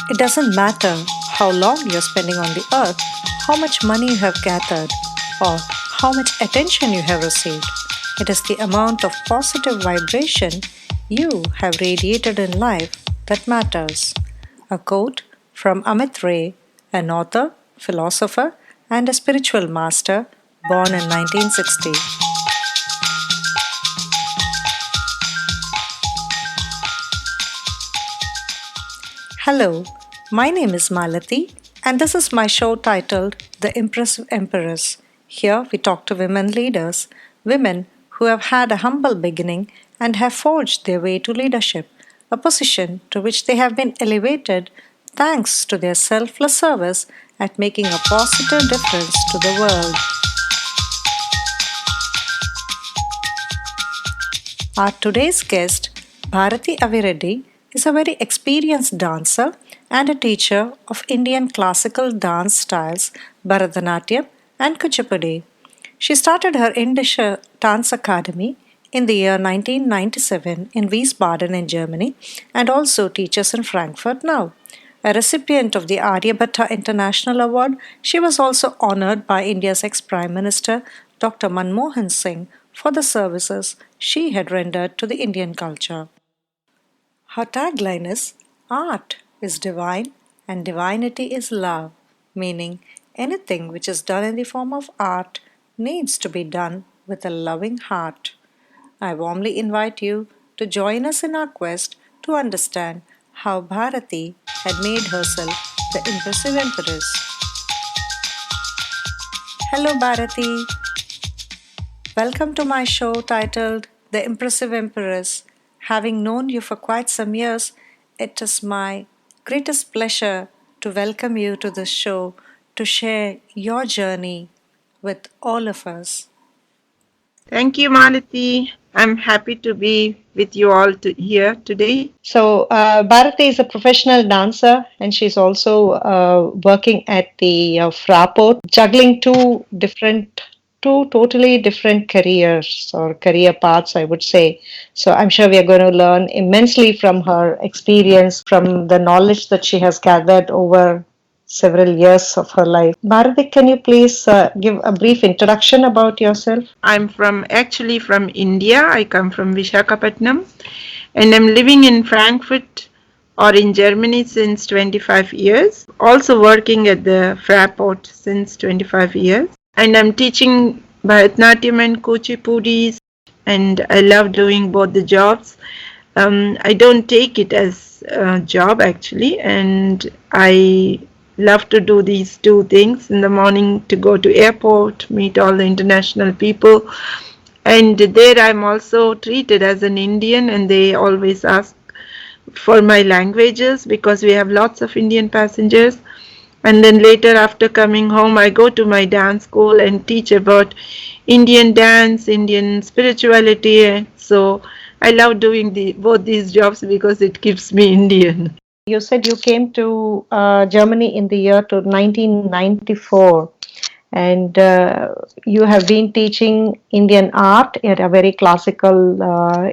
It doesn't matter how long you're spending on the earth, how much money you have gathered, or how much attention you have received. It is the amount of positive vibration you have radiated in life that matters. A quote from Amit Ray, an author, philosopher, and a spiritual master born in 1960. Hello, my name is Malati, and this is my show titled The Impressive Empress. Here we talk to women leaders, women who have had a humble beginning and have forged their way to leadership, a position to which they have been elevated thanks to their selfless service at making a positive difference to the world. Our today's guest, Bharathi Avireddy, is a very experienced dancer and a teacher of Indian classical dance styles Bharatanatyam and kuchipudi. She started her Indische Dance Academy in the year 1997 in Wiesbaden in Germany and also teaches in Frankfurt now. A recipient of the Aryabhatta International Award, she was also honored by India's ex-Prime Minister Dr. Manmohan Singh for the services she had rendered to the Indian culture. Her tagline is Art is divine and divinity is love, meaning anything which is done in the form of art needs to be done with a loving heart. I warmly invite you to join us in our quest to understand how Bharati had made herself the impressive empress. Hello, Bharati. Welcome to my show titled The Impressive Empress. Having known you for quite some years, it is my greatest pleasure to welcome you to this show to share your journey with all of us. Thank you, Malati. I'm happy to be with you all here today. Bharati is a professional dancer and she's also working at the Fraport, juggling two totally different careers or career paths, I would say. So I'm sure we are going to learn immensely from her experience, from the knowledge that she has gathered over several years of her life. Bharati, can you please give a brief introduction about yourself? I'm actually from India. I come from Visakhapatnam and I'm living in Frankfurt or in Germany since 25 years. Also working at the Fraport since 25 years. And I'm teaching Bharatanatyam and kuchipudi, and I love doing both the jobs. I don't take it as a job actually, and I love to do these two things in the morning, to go to airport, meet all the international people, and there I'm also treated as an Indian, and they always ask for my languages because we have lots of Indian passengers. And then later, after coming home, I go to my dance school and teach about Indian dance, Indian spirituality. So I love doing both these jobs because it keeps me Indian. You said you came to Germany in the year to 1994, and you have been teaching Indian art at a very classical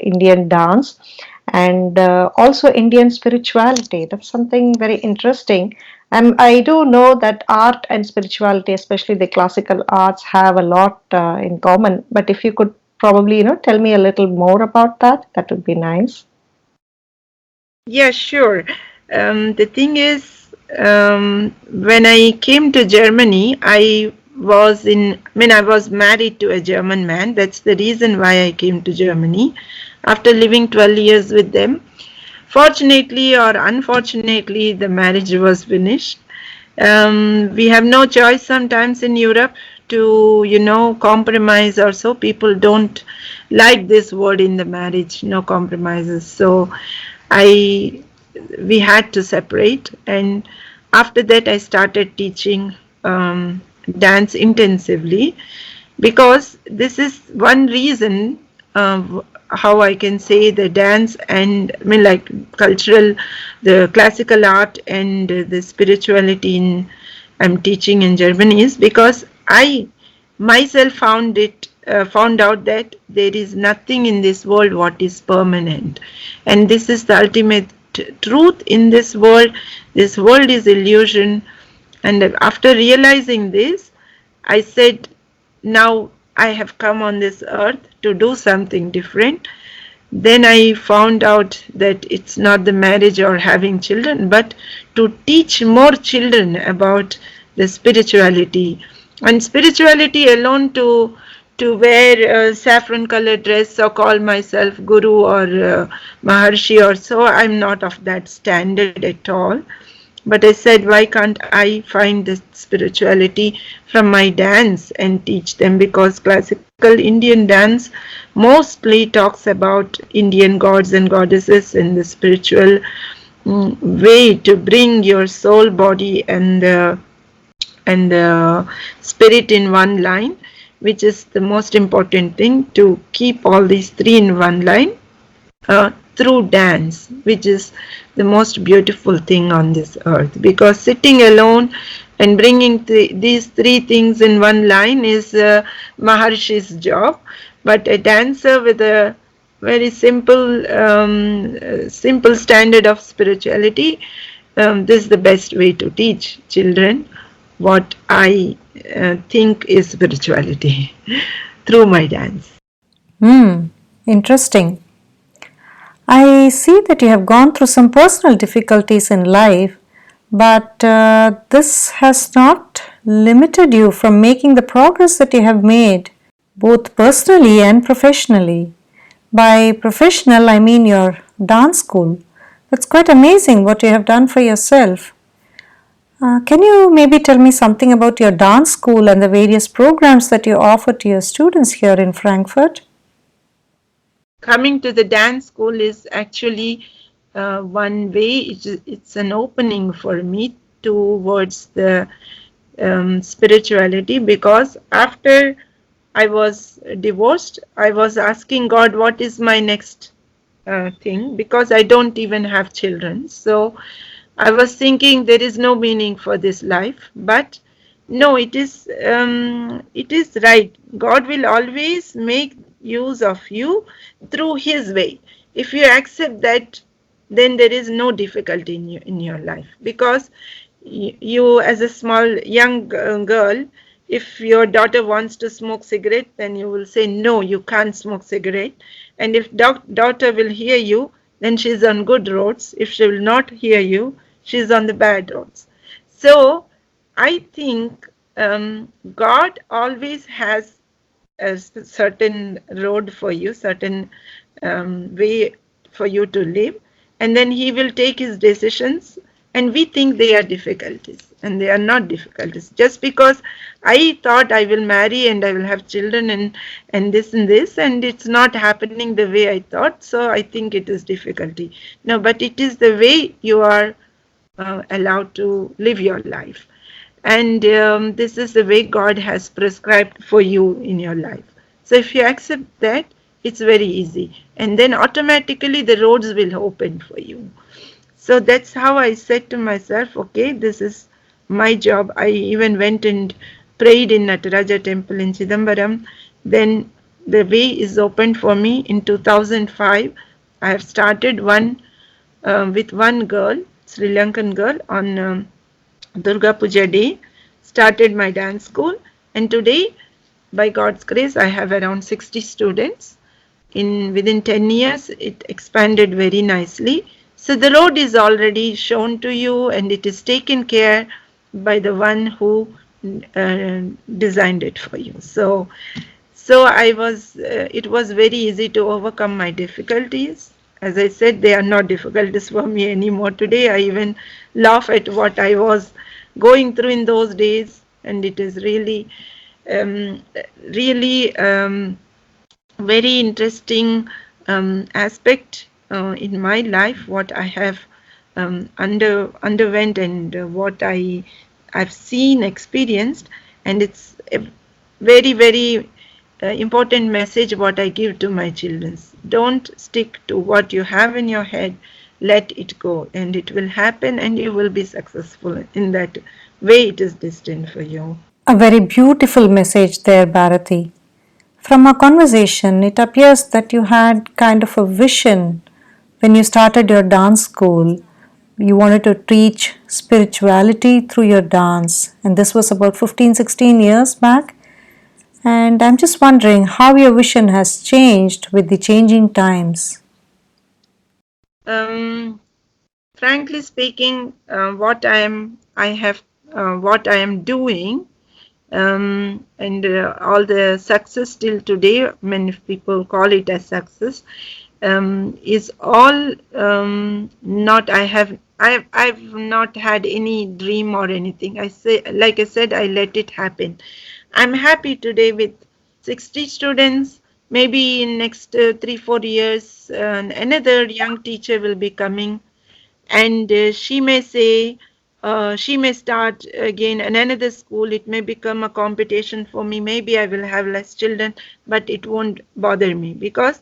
Indian dance, and also Indian spirituality. That's something very interesting. I do know that art and spirituality, especially the classical arts, have a lot in common. But if you could probably, tell me a little more about that, that would be nice. Yeah, sure. The thing is, when I came to Germany, I was married to a German man. That's the reason why I came to Germany after living 12 years with them. Fortunately or unfortunately, the marriage was finished. We have no choice sometimes in Europe to, compromise or so. People don't like this word in the marriage, no compromises. So we had to separate, and after that I started teaching dance intensively, because this is one reason how I can say the dance and like the classical art and the spirituality I'm teaching in Germany is because I myself found out that there is nothing in this world what is permanent, and this is the ultimate truth in this world. This world is illusion. And after realizing this, I said, now I have come on this earth to do something different. Then I found out that it's not the marriage or having children, but to teach more children about the spirituality. And spirituality alone, to wear a saffron colored dress or call myself guru or maharshi or so, I'm not of that standard at all. But I said, why can't I find this spirituality from my dance and teach them? Because classical Indian dance mostly talks about Indian gods and goddesses and the spiritual way to bring your soul, body, and spirit in one line, which is the most important thing, to keep all these three in one line through dance, which is the most beautiful thing on this earth. Because sitting alone and bringing these three things in one line is Maharshi's job, but a dancer with a very simple standard of spirituality, this is the best way to teach children what I think is spirituality through my dance. Interesting. I see that you have gone through some personal difficulties in life, but this has not limited you from making the progress that you have made, both personally and professionally. By professional, I mean your dance school. That's quite amazing what you have done for yourself. Can you maybe tell me something about your dance school and the various programs that you offer to your students here in Frankfurt? Coming to the dance school is actually one way. It's an opening for me towards the spirituality, because after I was divorced, I was asking God, what is my next thing? Because I don't even have children. So I was thinking there is no meaning for this life. But no, it is right. God will always make use of you through His way. If you accept that, then there is no difficulty in your life. Because you, as a small young girl, if your daughter wants to smoke cigarette, then you will say, no, you can't smoke cigarette. And if daughter will hear you, then she's on good roads. If she will not hear you, she's on the bad roads. So I think God always has a certain road for you, certain way for you to live, and then He will take His decisions. And we think they are difficulties, and they are not difficulties. Just because I thought I will marry and I will have children and this and this, and it's not happening the way I thought, so I think it is difficulty. No, but it is the way you are allowed to live your life. And this is the way God has prescribed for you in your life. So if you accept that, it's very easy. And then automatically the roads will open for you. So that's how I said to myself, okay, this is my job. I even went and prayed in Nataraja temple in Chidambaram. Then the way is opened for me in 2005. I have started with one girl, Sri Lankan girl, on Durga Puja day, started my dance school, and today, by God's grace, I have around 60 students. Within 10 years, it expanded very nicely. So the road is already shown to you, and it is taken care by the one who designed it for you. So it was very easy to overcome my difficulties. As I said, they are not difficulties for me anymore today. I even laugh at what I was going through in those days, and it is really, really very interesting aspect in my life, what I have underwent, and what I've seen, experienced, and it's a very, very important message what I give to my children. Don't stick to what you have in your head. Let it go, and it will happen, and you will be successful in that way it is destined for you. A very beautiful message there, Bharathi. From our conversation, it appears that you had kind of a vision when you started your dance school, you wanted to teach spirituality through your dance, and this was about 15, 16 years back. And I'm just wondering how your vision has changed with the changing times. Um, Frankly speaking, what I am doing, and all the success till today, many people call it as success, is all not. I've not had any dream or anything. Like I said, I let it happen. I'm happy today with 60 students. Maybe in next 3 4 years, another young teacher will be coming, and she may start again in another school. It may become a competition for me. Maybe I will have less children, but it won't bother me, because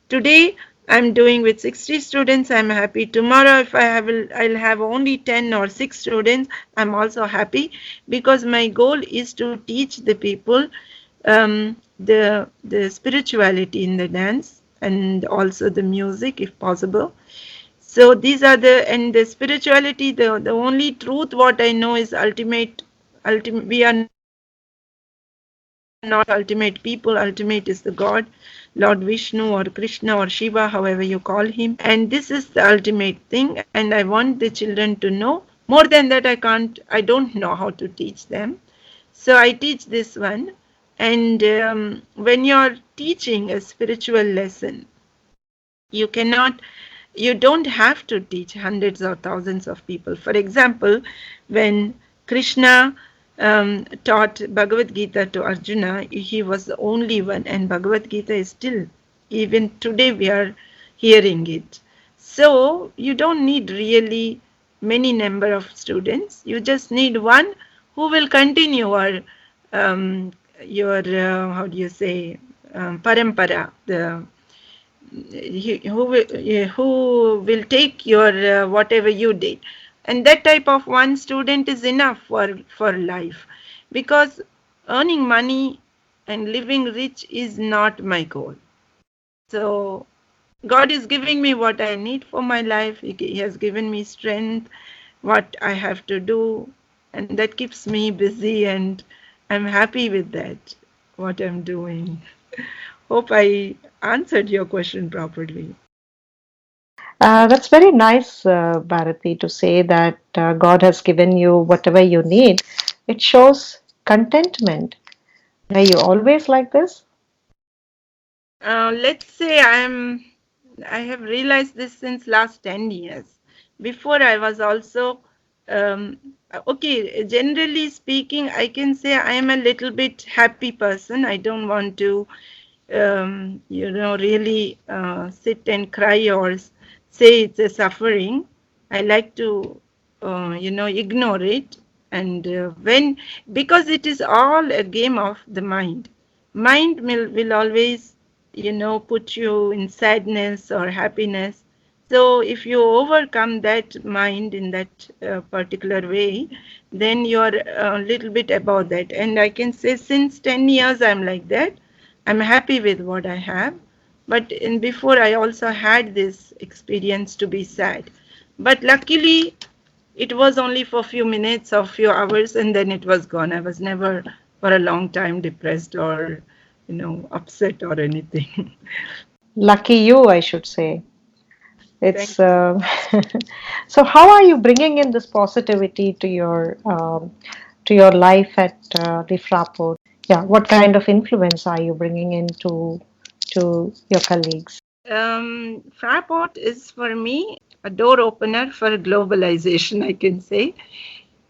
today I'm doing with 60 students, I'm happy. Tomorrow if I'll have only 10 or 6 students, I'm also happy, because my goal is to teach the people the spirituality in the dance, and also the music if possible. So these are the spirituality, the only truth what I know is ultimate. We are not ultimate people. Ultimate is the God, Lord Vishnu or Krishna or Shiva, however you call him. And this is the ultimate thing, and I want the children to know. More than that, I don't know how to teach them. So I teach this one. And when you're teaching a spiritual lesson, you cannot, you don't have to teach hundreds or thousands of people. For example, when Krishna taught Bhagavad Gita to Arjuna, he was the only one, and Bhagavad Gita is still, even today we are hearing it. So you don't need really many number of students. You just need one who will continue um, your how do you say, parampara, the who will take your whatever you did, and that type of one student is enough for life, because earning money and living rich is not my goal. So God is giving me what I need for my life. He has given me strength, what I have to do, and that keeps me busy, and I'm happy with that, what I'm doing. Hope I answered your question properly. That's very nice, Bharati, to say that God has given you whatever you need. It shows contentment. Are you always like this? Let's say I have realized this since last 10 years. Before I was also okay, generally speaking, I can say I am a little bit happy person. I don't want to really sit and cry or say it's a suffering. I like to ignore it. And when, because it is all a game of the mind. Mind will always put you in sadness or happiness. So if you overcome that mind in that particular way, then you're a little bit above that. And I can say since 10 years I'm like that. I'm happy with what I have. But in before I also had this experience to be sad. But luckily it was only for a few minutes or few hours, and then it was gone. I was never for a long time depressed or upset or anything. Lucky you, I should say. Thank It's you. so. How are you bringing in this positivity to your life at the Fraport? Yeah, what kind of influence are you bringing to your colleagues? Fraport is for me a door opener for globalization, I can say.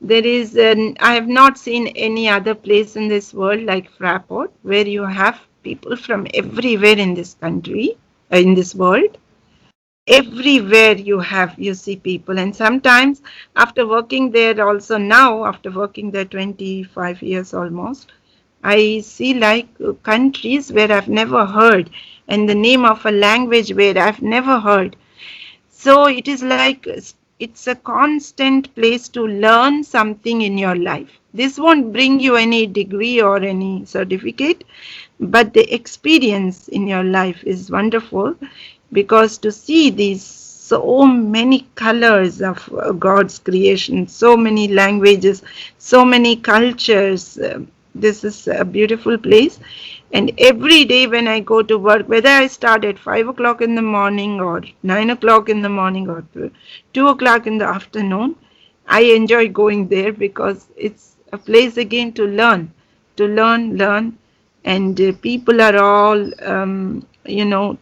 I have not seen any other place in this world like Fraport, where you have people from everywhere in this country, in this world. Everywhere you see people, and sometimes after working there, also now after working there 25 years almost, I see like countries where I've never heard, and the name of a language where I've never heard. So it is like it's a constant place to learn something in your life. This won't bring you any degree or any certificate, but the experience in your life is wonderful, because to see these so many colors of God's creation, so many languages, so many cultures. This is a beautiful place. And every day when I go to work, whether I start at 5 o'clock in the morning or 9 o'clock in the morning or 2 o'clock in the afternoon, I enjoy going there because it's a place again to learn, and people are all,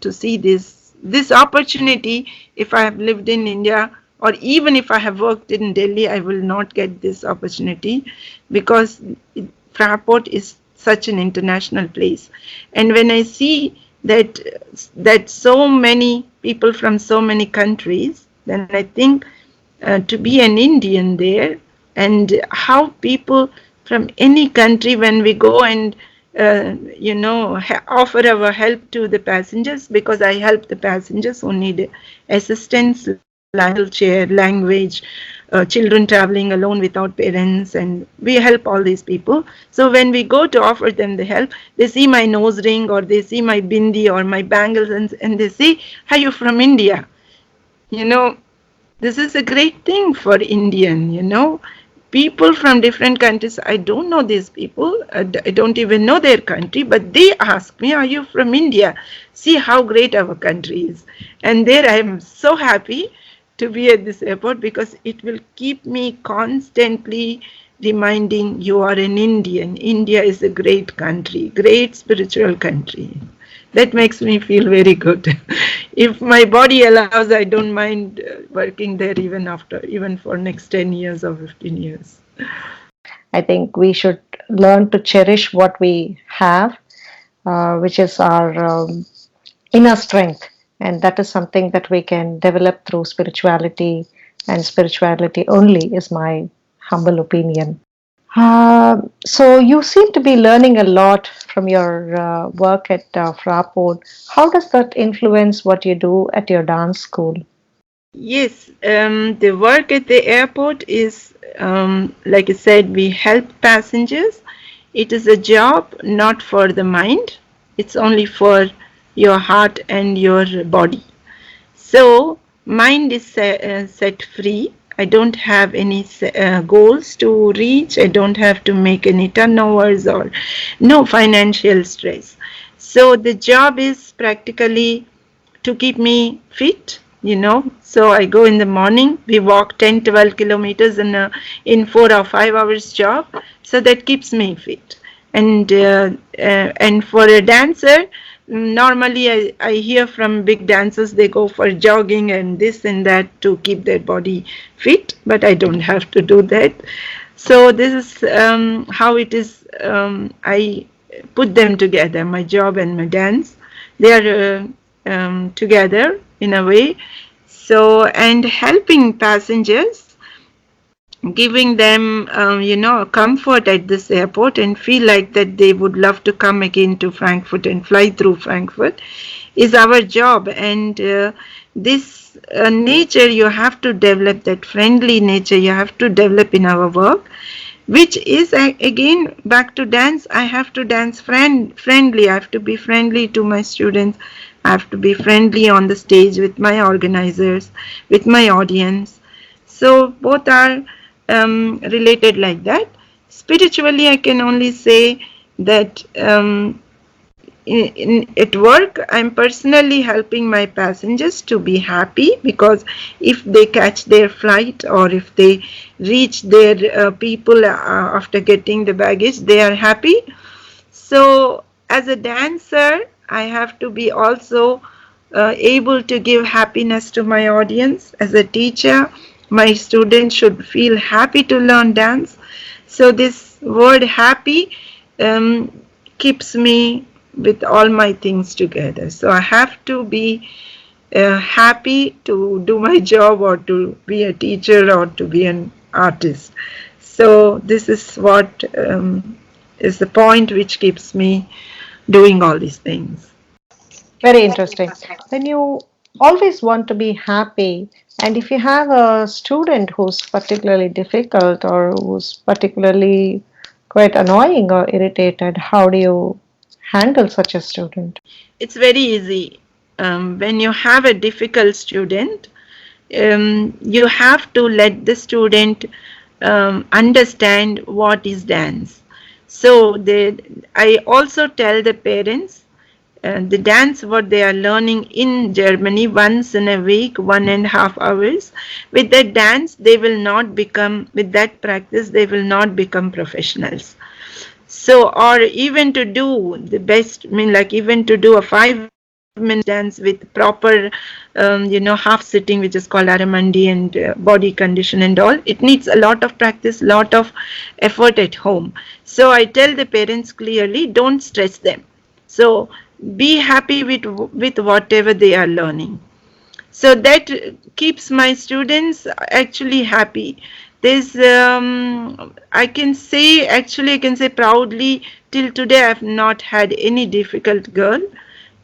to see this opportunity. If I have lived in India, or even if I have worked in Delhi, I will not get this opportunity, because Fraport is such an international place. And when I see that so many people from so many countries, then I think to be an Indian there, and how people from any country, when we go and offer our help to the passengers, because I help the passengers who need assistance, like wheelchair, language, children traveling alone without parents, and we help all these people. So when we go to offer them the help, they see my nose ring, or they see my bindi or my bangles, and they say, "Are you from India?" You know, this is a great thing for Indian, people from different countries. I don't know these people. I don't even know their country, but they ask me, "Are you from India?" See how great our country is. And there I am so happy to be at this airport, because it will keep me constantly reminding, you are an Indian. India is a great country, great spiritual country. That makes me feel very good. If my body allows, I don't mind working there even for next 10 years or 15 years. I think we should learn to cherish what we have, which is our inner strength. And that is something that we can develop through spirituality, and spirituality only, is my humble opinion. So you seem to be learning a lot from your work at Fraport. How does that influence what you do at your dance school? Yes, the work at the airport is, like I said, we help passengers. It is a job not for the mind, it's only for your heart and your body. So, mind is set free. I don't have any goals to reach. I don't have to make any turnovers or no financial stress. So, the job is practically to keep me fit. So I go in the morning, we walk 10 12 kilometers in 4 or 5 hours job, so that keeps me fit. And for a dancer, normally I hear from big dancers, they go for jogging and this and that to keep their body fit, but I don't have to do that. So this is how it is. I put them together, my job and my dance. They are together in a way. So, and helping passengers, giving them comfort at this airport, and feel like that they would love to come again to Frankfurt and fly through Frankfurt, is our job. And this nature, you have to develop, that friendly nature you have to develop in our work, which is again back to dance. I have to dance friendly. I have to be friendly to my students. I have to be friendly on the stage with my organizers, with my audience. So both are related like that. Spiritually, I can only say that at work, I'm personally helping my passengers to be happy, because if they catch their flight, or if they reach their people after getting the baggage, they are happy. So as a dancer, I have to be also able to give happiness to my audience. As a teacher, my students should feel happy to learn dance. So this word happy um, keeps me with all my things together. So I have to be happy to do my job, or to be a teacher, or to be an artist. So this is what is the point which keeps me doing all these things. Very interesting. Then you always want to be happy. And if you have a student who's particularly difficult, or who's particularly quite annoying or irritated, how do you handle such a student? It's very easy. When you have a difficult student, you have to let the student understand what is dance. So I also tell the parents the dance what they are learning in Germany once in a week, 1.5 hours. With that dance, they will not become, with that practice, they will not become professionals. So, or even to do the best, I mean, like even to do a 5 minute dance with proper, half sitting, which is called Aramandi, and body condition and all, it needs a lot of practice, lot of effort at home. So, I tell the parents clearly, don't stress them. So, be happy with whatever they are learning, so that keeps my students actually happy. There's I can say proudly, till today I've not had any difficult girl,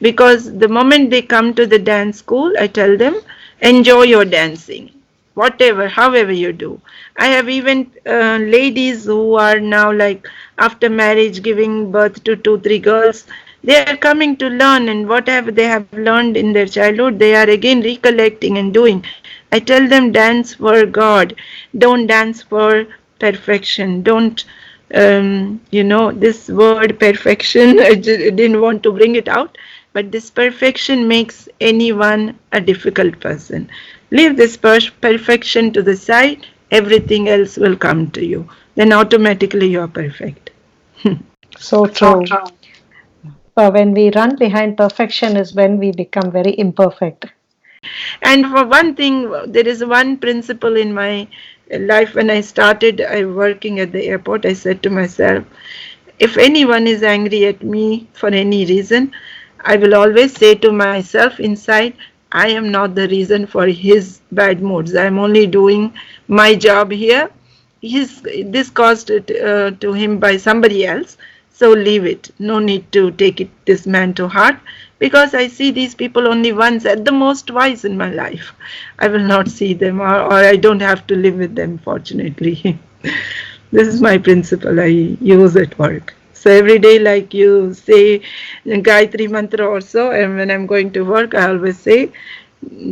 because the moment they come to the dance school, I tell them, enjoy your dancing, whatever, however you do. I have even ladies who are now, like, after marriage, giving birth to 2 3 girls, they are coming to learn, and whatever they have learned in their childhood, they are again recollecting and doing. I tell them, dance for God, don't dance for perfection. Don't, this word perfection, I didn't want to bring it out, but this perfection makes anyone a difficult person. Leave this perfection to the side, everything else will come to you. Then automatically you are perfect. So true. When we run behind perfection is when we become very imperfect. And for one thing, there is one principle in my life. When I started working at the airport, I said to myself, if anyone is angry at me for any reason, I will always say to myself inside, I am not the reason for his bad moods. I am only doing my job here. This caused it to him by somebody else. So leave it. No need to take this man to heart, because I see these people only once, at the most twice in my life. I will not see them, or I don't have to live with them, fortunately. This is my principle I use at work. So every day, like you say, Gayatri Mantra or so, and when I'm going to work, I always say,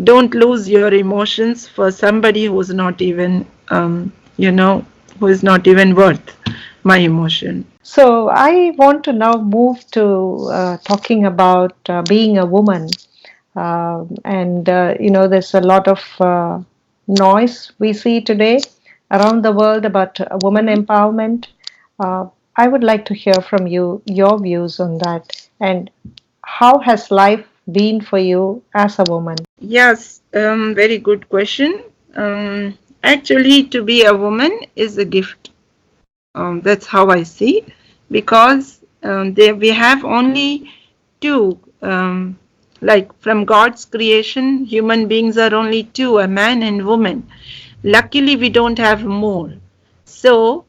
don't lose your emotions for somebody who's not even, who is not even worth my emotion. So I want to now move to talking about being a woman. There's a lot of noise we see today around the world about woman empowerment. Uh, I would like to hear from you your views on that, and how has life been for you as a woman? Yes, very good question. Actually, to be a woman is a gift. That's how I see, because we have only two. Like, from God's creation, human beings are only two, a man and woman. Luckily, we don't have more. So,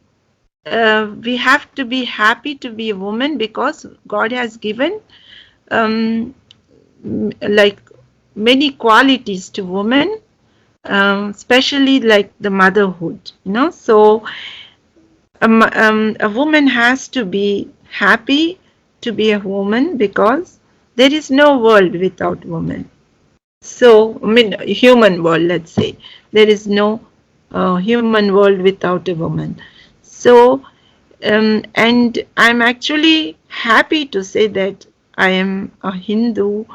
we have to be happy to be a woman, because God has given um, like many qualities to women, especially like the motherhood. So a woman has to be happy to be a woman, because there is no world without woman. So, I mean, human world, let's say, there is no human world without a woman. So, and I'm actually happy to say that I am a Hindu,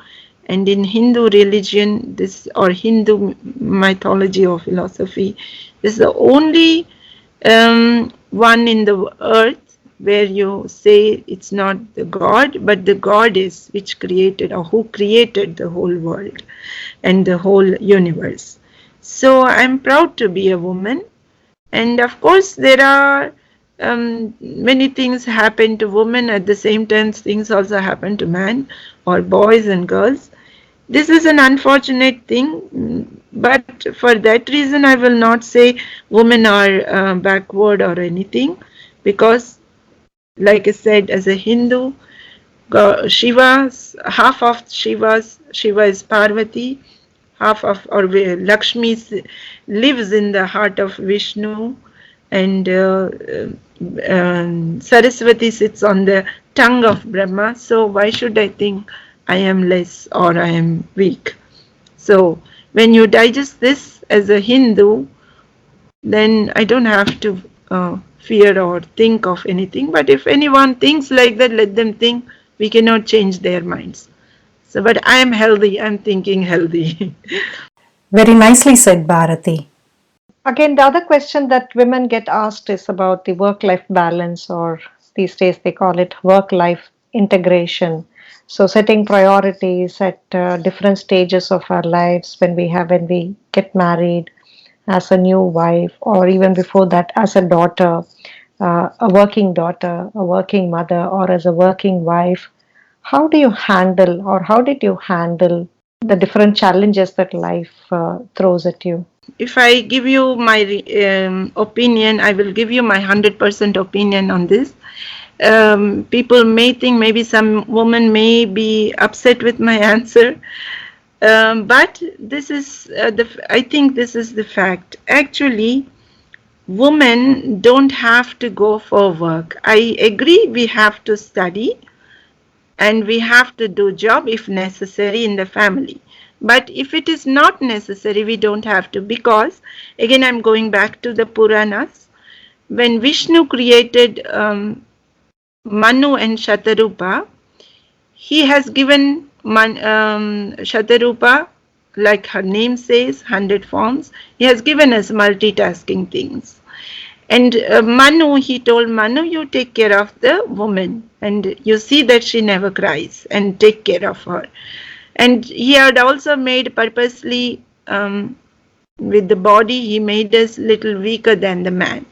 and in Hindu religion, this, or Hindu mythology or philosophy, this is the only one in the earth where you say it's not the God, but the goddess which created, or who created the whole world and the whole universe. So I'm proud to be a woman. And of course, there are many things happen to women. At the same time, things also happen to men, or boys and girls. This is an unfortunate thing, but for that reason, I will not say women are backward or anything, because, like I said, as a Hindu, half of Shiva is Parvati, half of, or Lakshmi lives in the heart of Vishnu, and Saraswati sits on the tongue of Brahma. So why should I think I am less or I am weak? So when you digest this as a Hindu, then I don't have to fear or think of anything. But if anyone thinks like that, let them think. We cannot change their minds. So, but I am healthy. I'm thinking healthy. Very nicely said, Bharati. Again, the other question that women get asked is about the work life balance, or these days they call it work life integration. So, setting priorities at different stages of our lives when we get married, as a new wife, or even before that, as a daughter, a working mother, or as a working wife. How do you handle, or how did you handle the different challenges that life throws at you? If I give you my opinion, I will give you my 100% opinion on this. People may think, maybe some woman may be upset with my answer, but this is I think this is the fact. Actually, women don't have to go for work. I agree we have to study and we have to do job if necessary in the family. But if it is not necessary, we don't have to, because again I'm going back to the Puranas. When Vishnu created Manu and Shatarupa, he has given Shatarupa, like her name says, 100 forms. He has given us multitasking things. And Manu, he told Manu, you take care of the woman and you see that she never cries and take care of her. And he had also made purposely with the body, he made us little weaker than the man.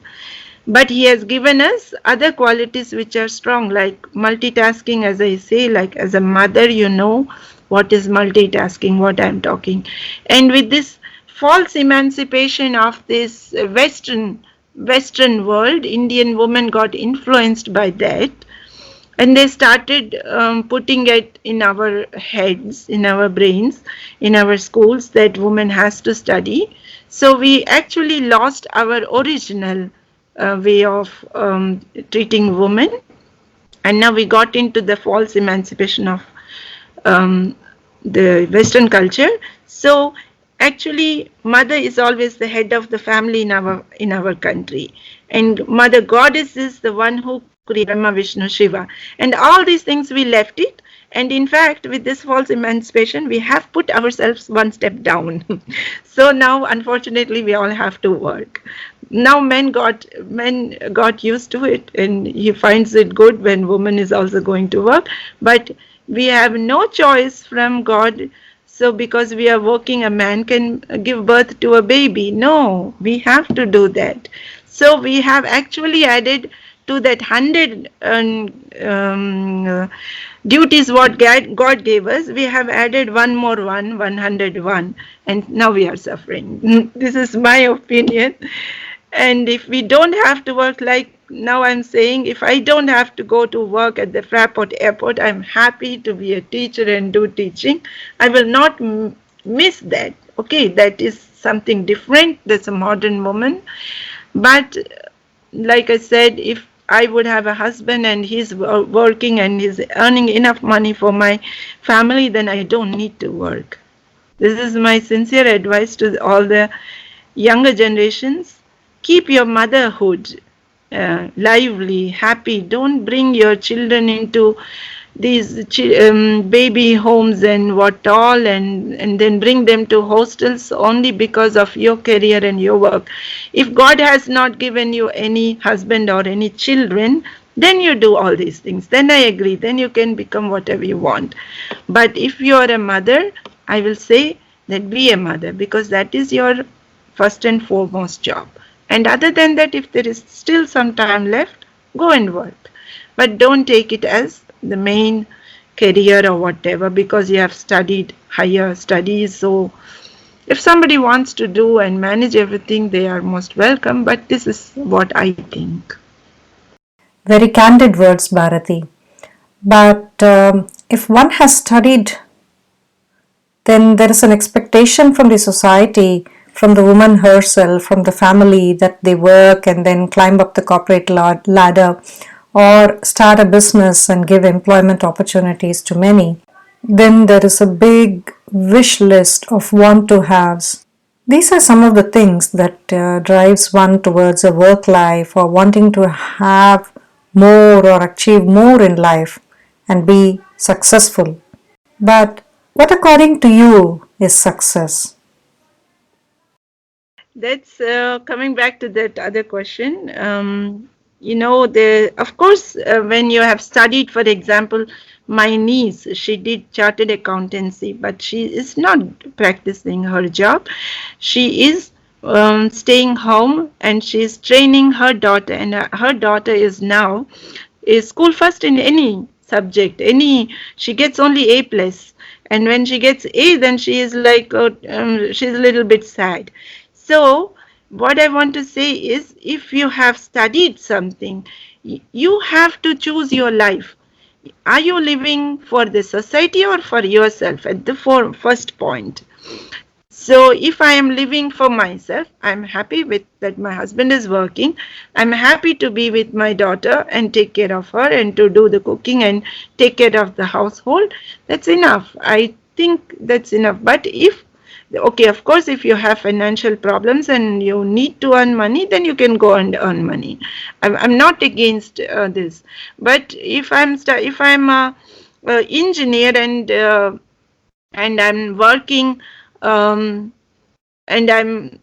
But he has given us other qualities which are strong, like multitasking, as I say, like as a mother, you know what is multitasking, what I'm talking. And with this false emancipation of this Western world, Indian women got influenced by that, and they started putting it in our heads, in our brains, in our schools, that woman has to study. So we actually lost our original way of treating women, and now we got into the false emancipation of um, the Western culture. So actually, mother is always the head of the family in our country, and Mother Goddess is the one who created Brahma, Vishnu, Shiva, and all these things we left it. And in fact, with this false emancipation, we have put ourselves one step down. So now, unfortunately, we all have to work. Now men got used to it, and he finds it good when woman is also going to work. But we have no choice from God. So because we are working, a man can give birth to a baby? No, we have to do that. So we have actually added to that 100 duties what God gave us. We have added one more 101, and now we are suffering. This is my opinion. And if we don't have to work, like now I'm saying, if I don't have to go to work at the Fraport airport, I'm happy to be a teacher and do teaching. I will not miss that. Okay, that is something different. That's a modern woman. But like I said, if I would have a husband and he's working and he's earning enough money for my family, then I don't need to work. This is my sincere advice to all the younger generations. Keep your motherhood lively, happy. Don't bring your children into these baby homes and what all, and then bring them to hostels only because of your career and your work. If God has not given you any husband or any children, then you do all these things. Then I agree. Then you can become whatever you want. But if you are a mother, I will say that be a mother, because that is your first and foremost job. And other than that, if there is still some time left, go and work. But don't take it as the main career or whatever, because you have studied higher studies. So if somebody wants to do and manage everything, they are most welcome. But this is what I think. Very candid words, Bharati. But if one has studied, then there is an expectation from the society, from the woman herself, from the family, that they work and then climb up the corporate ladder or start a business and give employment opportunities to many. Then there is a big wish list of want to haves. These are some of the things that drives one towards a work life or wanting to have more or achieve more in life and be successful. But what according to you is success? That's coming back to that other question. Of course, when you have studied, for example, my niece, she did chartered accountancy, but she is not practicing her job. She is staying home and she is training her daughter, and her daughter is now is school first in any subject. She gets only A plus, and when she gets A, then she is like she's a little bit sad. So, what I want to say is if you have studied something, you have to choose your life. Are you living for the society or for yourself at the first point? So if I am living for myself, I'm happy with that my husband is working. I'm happy to be with my daughter and take care of her and to do the cooking and take care of the household. That's enough. I think that's enough. But if okay, of course, if you have financial problems and you need to earn money, then you can go and earn money. I'm not against this. But if I'm a engineer and I'm working um, and I'm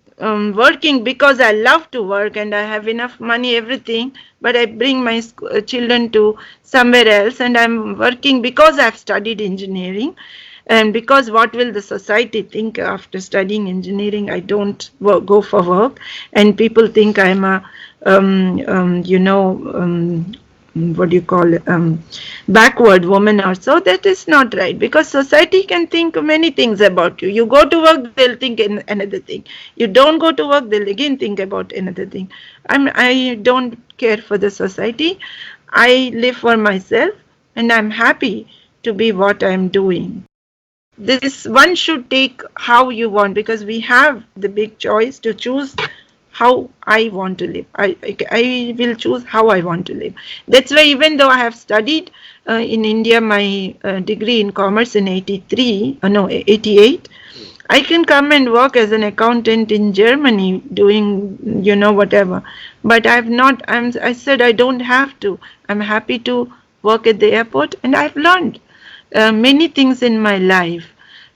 working because I love to work and I have enough money, everything, but I bring my children to somewhere else and I'm working because I've studied engineering. And because what will the society think after studying engineering? I don't go for work, and people think I'm a, what do you call it, backward woman or so. That is not right, because society can think many things about you. You go to work, they'll think another thing. You don't go to work, they'll again think about another thing. I don't care for the society. I live for myself, and I'm happy to be what I'm doing. This one should take how you want, because we have the big choice to choose how I want to live. I will choose how I want to live. That's why even though I have studied in India my degree in commerce in 83, no 88, I can come and work as an accountant in Germany doing whatever. But I said I don't have to. I'm happy to work at the airport, and I've learned many things in my life,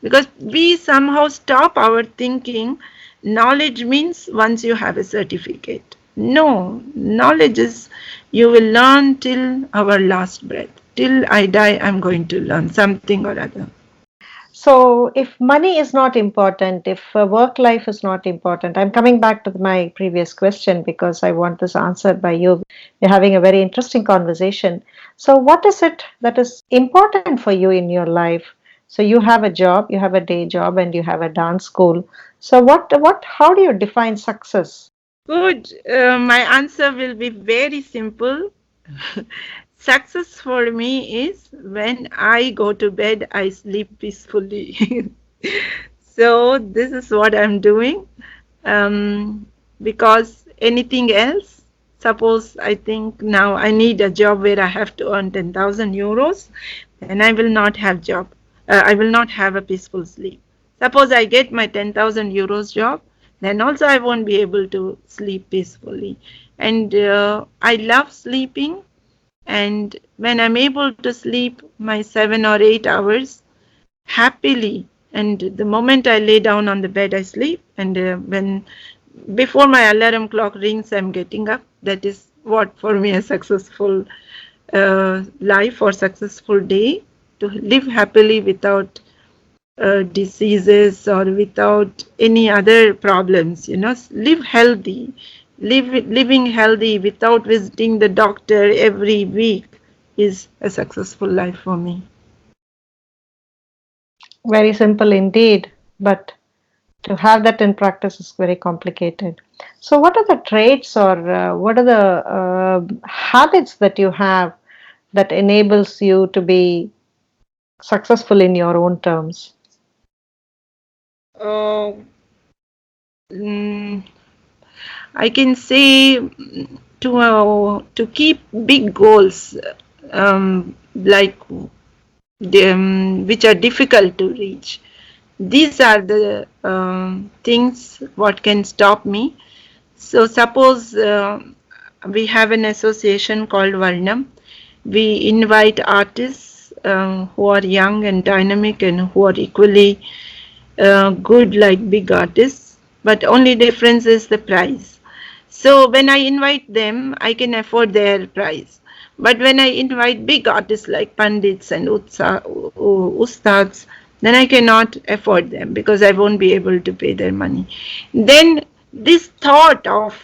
because we somehow stop our thinking knowledge means once you have a certificate. No, knowledge is you will learn till our last breath. Till I die, I'm going to learn something or other. So, if money is not important, if work life is not important, I'm coming back to my previous question because I want this answered by you. We're having a very interesting conversation. So, what is it that is important for you in your life? So, you have a job, you have a day job, and you have a dance school. So, how do you define success? Good. My answer will be very simple. Success for me is when I go to bed, I sleep peacefully. So this is what I'm doing. Because anything else, suppose I think now I need a job where I have to earn 10,000 euros, then I will not have job. I will not have a peaceful sleep. Suppose I get my 10,000 euros job, then also I won't be able to sleep peacefully. And I love sleeping, and when I'm able to sleep my 7 or 8 hours happily, and the moment I lay down on the bed, I sleep, and when before my alarm clock rings, I'm getting up. That is what for me a successful life or successful day, to live happily without diseases or without any other problems. Live healthy, living healthy without visiting the doctor every week is a successful life for me. Very simple indeed, but to have that in practice is very complicated. So, what are the traits or what are the habits that you have that enables you to be successful in your own terms? Uh, mm, I can say to keep big goals, like which are difficult to reach. These are the things what can stop me. So suppose we have an association called Varnam. We invite artists who are young and dynamic and who are equally good like big artists, but only difference is the price. So when I invite them, I can afford their price. But when I invite big artists like Pandits and Ustads, then I cannot afford them because I won't be able to pay their money. Then this thought of,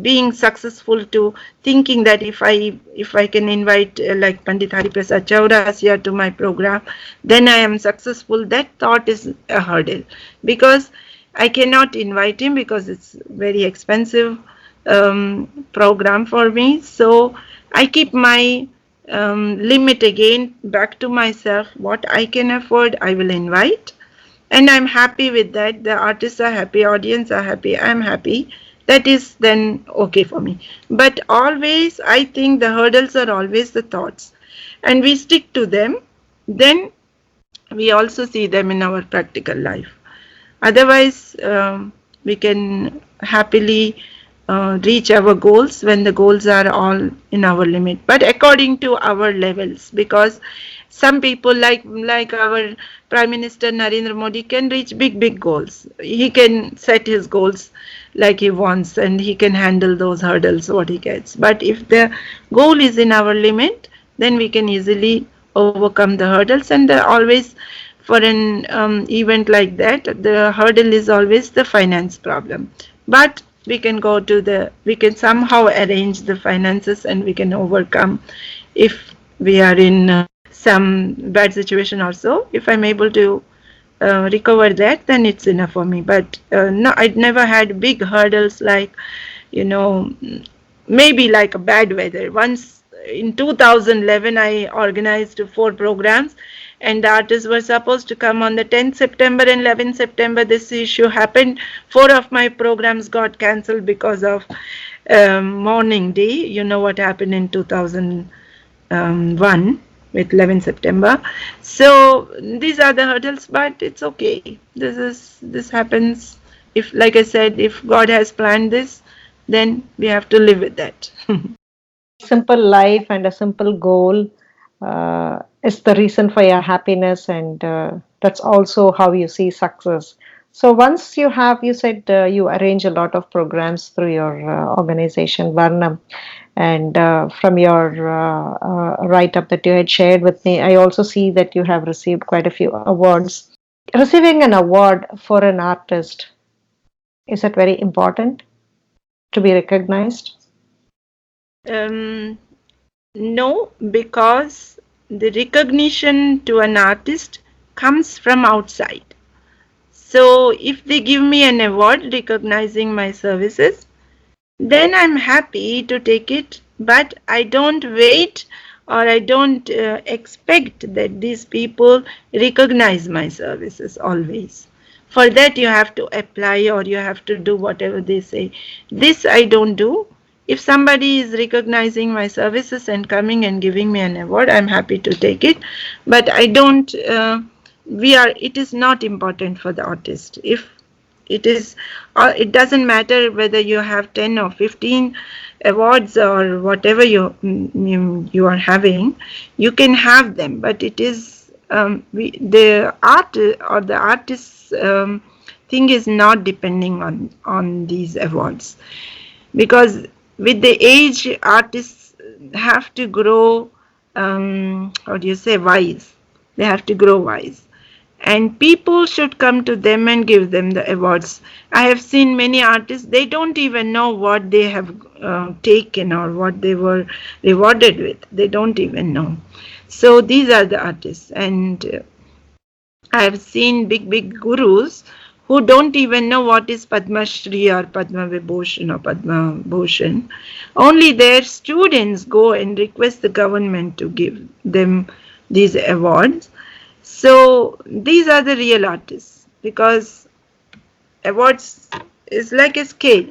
being successful, to thinking that if I can invite like Pandit Hari Prasad Chauras here to my program, then I am successful. That thought is a hurdle because I cannot invite him because it's very expensive program for me. So I keep my limit again back to myself. What I can afford, I will invite, and I'm happy with that. The artists are happy, audience are happy, I'm happy. That is then okay for me. But always, I think the hurdles are always the thoughts, and we stick to them. Then we also see them in our practical life. Otherwise, we can happily reach our goals when the goals are all in our limit, but according to our levels. Because some people like our Prime Minister Narendra Modi can reach big goals. He can set his goals like he wants, and he can handle those hurdles what he gets. But if the goal is in our limit, then we can easily overcome the hurdles. And always for an event like that, the hurdle is always the finance problem. But we can somehow arrange the finances, and we can overcome if we are in some bad situation also. If I'm able to recover that, then it's enough for me. But no, I'd never had big hurdles like, you know, maybe like a bad weather. Once in 2011, I organized 4 programs, and the artists were supposed to come on the 10th September and 11th September. This issue happened. 4 of my programs got cancelled because of morning day. You know what happened in 2001 with 11th September. So these are the hurdles, but it's okay. This happens. If, like I said, if God has planned this, then we have to live with that. Simple life and a simple goal is the reason for your happiness, and that's also how you see success. So once you said you arrange a lot of programs through your organization Varnam, and from your write up that you had shared with me, I also see that you have received quite a few awards. Receiving an award for an artist, is that very important to be recognized? um, no, because the recognition to an artist comes from outside. So if they give me an award recognizing my services, then I'm happy to take it, but I don't wait, or I don't expect that these people recognize my services always. For that, you have to apply, or you have to do whatever they say. This I don't do. If somebody is recognizing my services and coming and giving me an award, I'm happy to take it. But I don't. It is not important for the artist. If it is, it doesn't matter whether you have 10 or 15 awards or whatever you are having. You can have them, but it is the art or the artist's thing is not depending on these awards, because with the age, artists have to grow, how do you say, wise. They have to grow wise, and people should come to them and give them the awards. I have seen many artists, they don't even know what they have taken or what they were rewarded with. They don't even know. So these are the artists, and I have seen big gurus who don't even know what is Padma Shri or Padma Vibhushan or Padma Bhushan. Only their students go and request the government to give them these awards. So these are the real artists, because awards is like a scale.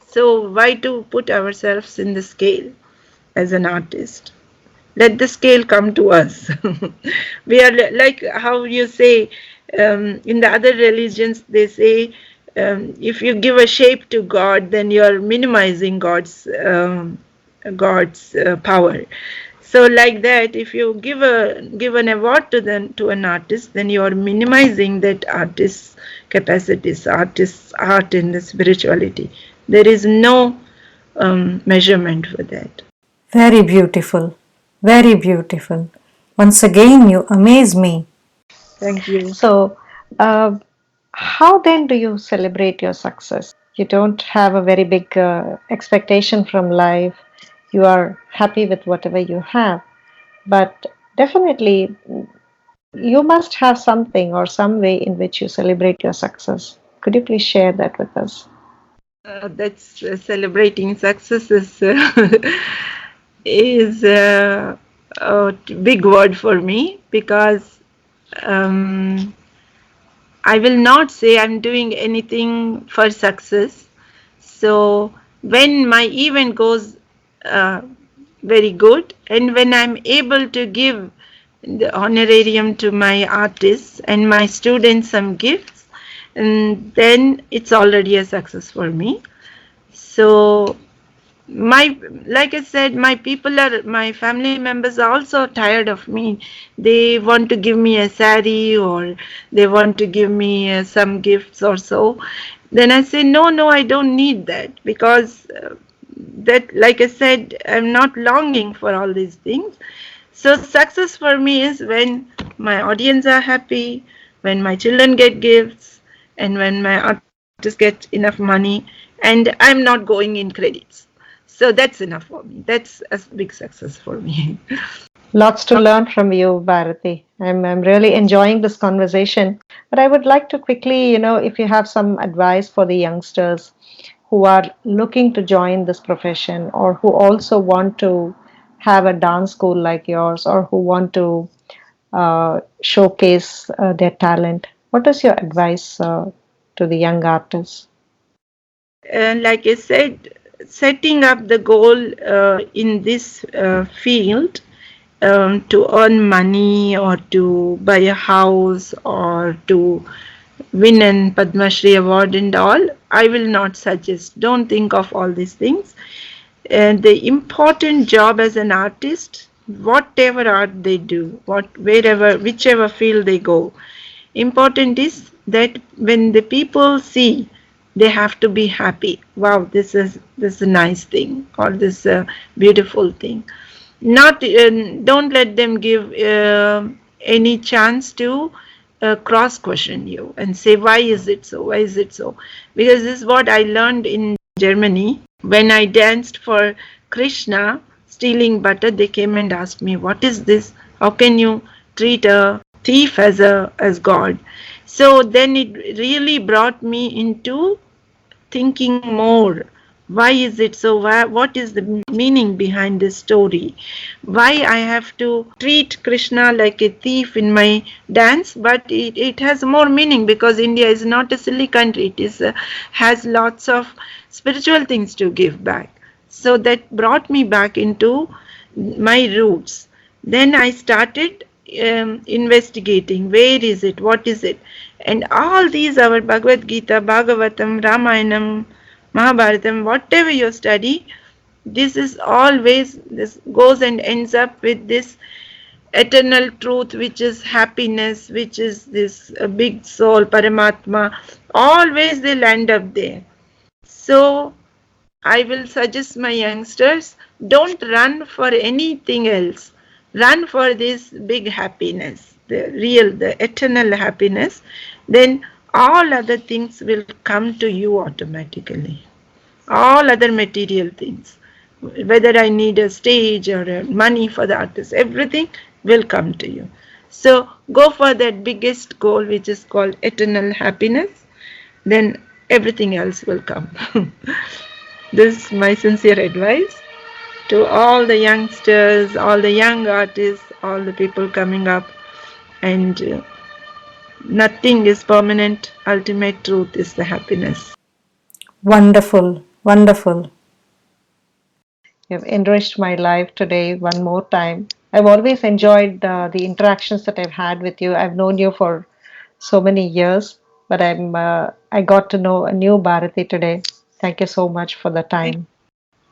So why to put ourselves in the scale as an artist? Let the scale come to us. We are like how you say, In the other religions, they say if you give a shape to God, then you are minimizing God's power. So like that, if you give an award to an artist, then you are minimizing that artist's capacities, artist's art and the spirituality. There is no measurement for that. Very beautiful. Very beautiful. Once again, you amaze me. Thank you. So, uh, how then do you celebrate your success? You don't have a very big expectation from life. You are happy with whatever you have. But definitely, you must have something or some way in which you celebrate your success. Could you please share that with us? That's celebrating success is a big word for me because um, I will not say I'm doing anything for success. So when my event goes uh, very good, and when I'm able to give the honorarium to my artists and my students some gifts, and then it's already a success for me. So my, like I said, my family members are also tired of me. They want to give me a sari, or they want to give me some gifts or so. Then I say, no, I don't need that, because that, like I said, I'm not longing for all these things. So success for me is when my audience are happy, when my children get gifts, and when my artists get enough money, and I'm not going in credits. So that's enough for me. That's a big success for me. Lots to learn from you, Bharati. I'm really enjoying this conversation. But I would like to quickly, if you have some advice for the youngsters who are looking to join this profession or who also want to have a dance school like yours or who want to showcase their talent, what is your advice to the young artists? Like I said, setting up the goal in this field to earn money or to buy a house or to win an Padma Shri award and all, I will not suggest. Don't think of all these things. And the important job as an artist, whatever art they do, whichever field they go, important is that when the people see, they have to be happy. Wow, this is a nice thing, or this is a beautiful thing. Not don't let them give any chance to cross question you and say, why is it so, why is it so? Because this is what I learned in Germany. When I danced for Krishna stealing butter, they came and asked me, what is this? How can you treat a thief as God? So then it really brought me into thinking more. Why is it so? What is the meaning behind this story? Why I have to treat Krishna like a thief in my dance? But it has more meaning, because India is not a silly country. It is has lots of spiritual things to give back. So that brought me back into my roots. Then I started investigating, where is it, what is it, and all these, our Bhagavad Gita, Bhagavatam, Ramayanam, Mahabharatam, whatever you study, this is always, this goes and ends up with this eternal truth, which is happiness, which is this big soul, Paramatma. Always they land up there. So I will suggest my youngsters, don't run for anything else. Run for this big happiness, the real, the eternal happiness. Then all other things will come to you automatically. All other material things. Whether I need a stage or money for the artist, everything will come to you. So go for that biggest goal, which is called eternal happiness. Then everything else will come. This is my sincere advice to all the youngsters, all the young artists, all the people coming up. And nothing is permanent. Ultimate truth is the happiness. Wonderful, wonderful. You've enriched my life today one more time. I've always enjoyed the interactions that I've had with you. I've known you for so many years, but I got to know a new Bharati today. Thank you so much for the Thank, time.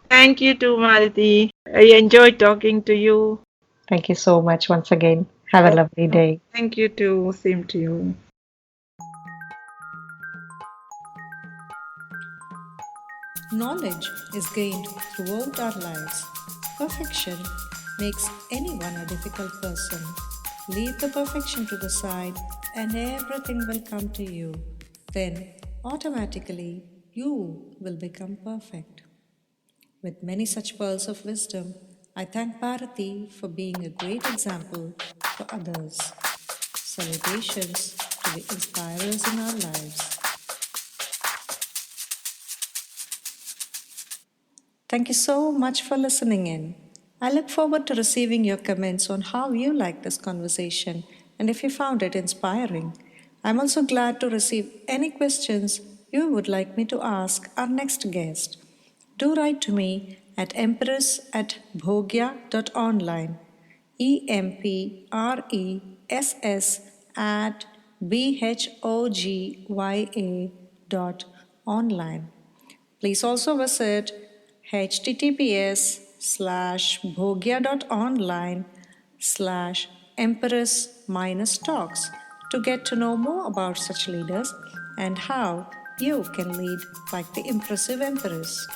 thank you too, Malati. I enjoyed talking to you. Thank you so much once again. Have a lovely day. Thank you too. Same to you. Knowledge is gained throughout our lives. Perfection makes anyone a difficult person. Leave the perfection to the side and everything will come to you. Then, automatically, you will become perfect. With many such pearls of wisdom, I thank Bharati for being a great example for others. Salutations to the inspirers in our lives. Thank you so much for listening in. I look forward to receiving your comments on how you like this conversation and if you found it inspiring. I'm also glad to receive any questions you would like me to ask our next guest. Do write to me at empress at bhogya.online. EMPRESS at BHOGYA.online. Please also visit https://bhogya.online slash empress talks to get to know more about such leaders and how you can lead like the impressive empress.